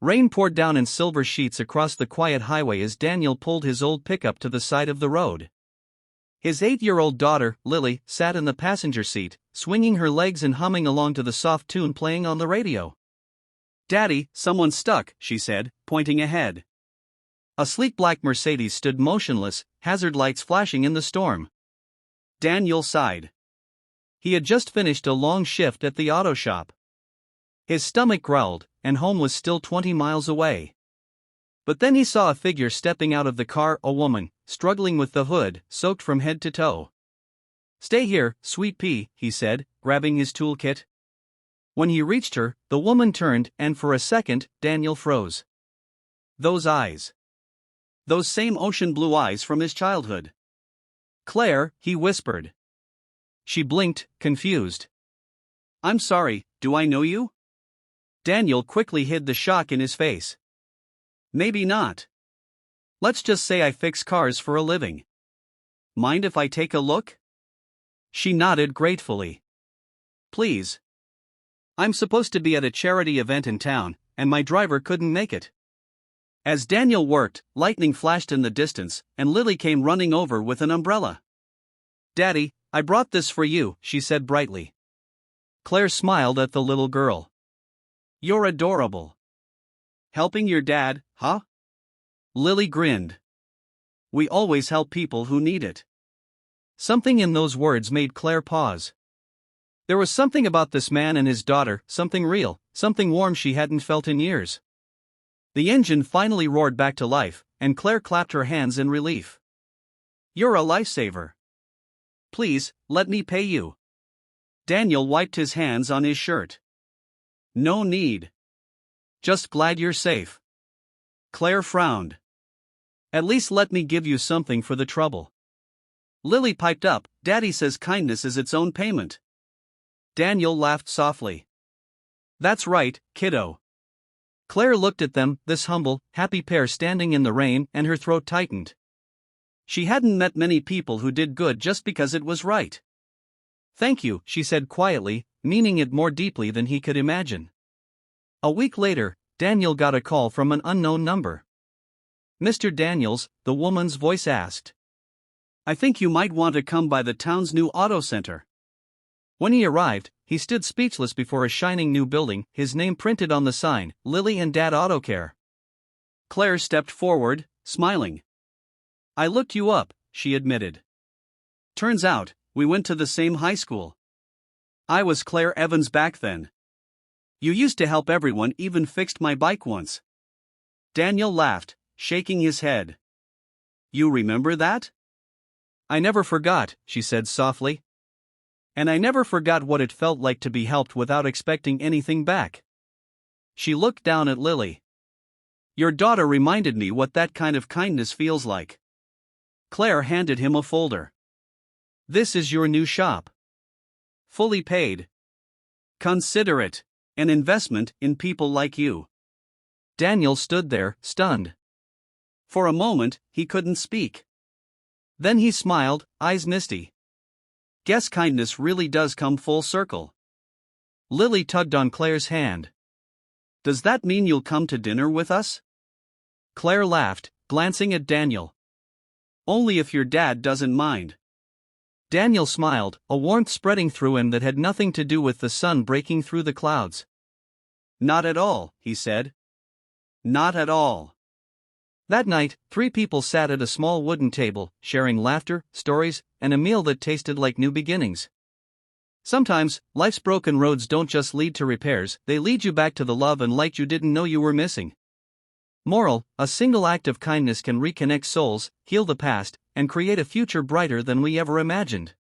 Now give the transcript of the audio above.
Rain poured down in silver sheets across the quiet highway as Daniel pulled his old pickup to the side of the road. His 8-year-old daughter, Lily, sat in the passenger seat, swinging her legs and humming along to the soft tune playing on the radio. "Daddy, someone's stuck," she said, pointing ahead. A sleek black Mercedes stood motionless, hazard lights flashing in the storm. Daniel sighed. He had just finished a long shift at the auto shop. His stomach growled, and home was still 20 miles away. But then he saw a figure stepping out of the car, a woman, struggling with the hood, soaked from head to toe. "Stay here, sweet pea," he said, grabbing his toolkit. When he reached her, the woman turned, and for a second, Daniel froze. Those eyes. Those same ocean blue eyes from his childhood. "Claire," he whispered. She blinked, confused. "I'm sorry, do I know you?" Daniel quickly hid the shock in his face. "Maybe not. Let's just say I fix cars for a living. Mind if I take a look?" She nodded gratefully. "Please. I'm supposed to be at a charity event in town, and my driver couldn't make it." As Daniel worked, lightning flashed in the distance, and Lily came running over with an umbrella. "Daddy, I brought this for you," she said brightly. Claire smiled at the little girl. "You're adorable." "Helping your dad, huh?" Lily grinned. "We always help people who need it." Something in those words made Claire pause. There was something about this man and his daughter, something real, something warm she hadn't felt in years. The engine finally roared back to life, and Claire clapped her hands in relief. "You're a lifesaver. Please, let me pay you." Daniel wiped his hands on his shirt. "No need. Just glad you're safe." Claire frowned. "At least let me give you something for the trouble." Lily piped up, "Daddy says kindness is its own payment." Daniel laughed softly. "That's right, kiddo." Claire looked at them, this humble, happy pair standing in the rain, and her throat tightened. She hadn't met many people who did good just because it was right. "Thank you," she said quietly, meaning it more deeply than he could imagine. A week later, Daniel got a call from an unknown number. "Mr. Daniels," the woman's voice asked. "I think you might want to come by the town's new auto center." When he arrived, he stood speechless before a shining new building, his name printed on the sign, Lily and Dad Auto Care. Claire stepped forward, smiling. "I looked you up," she admitted. "Turns out, we went to the same high school. I was Claire Evans back then. You used to help everyone, even fixed my bike once." Daniel laughed, shaking his head. "You remember that?" "I never forgot," she said softly. "And I never forgot what it felt like to be helped without expecting anything back." She looked down at Lily. "Your daughter reminded me what that kind of kindness feels like." Claire handed him a folder. "This is your new shop. Fully paid. Consider it an investment in people like you." Daniel stood there, stunned. For a moment, he couldn't speak. Then he smiled, eyes misty. "Guess kindness really does come full circle." Lily tugged on Claire's hand. "Does that mean you'll come to dinner with us?" Claire laughed, glancing at Daniel. "Only if your dad doesn't mind." Daniel smiled, a warmth spreading through him that had nothing to do with the sun breaking through the clouds. "Not at all," he said. "Not at all." That night, 3 people sat at a small wooden table, sharing laughter, stories, and a meal that tasted like new beginnings. Sometimes, life's broken roads don't just lead to repairs, they lead you back to the love and light you didn't know you were missing. Moral: a single act of kindness can reconnect souls, heal the past, and create a future brighter than we ever imagined.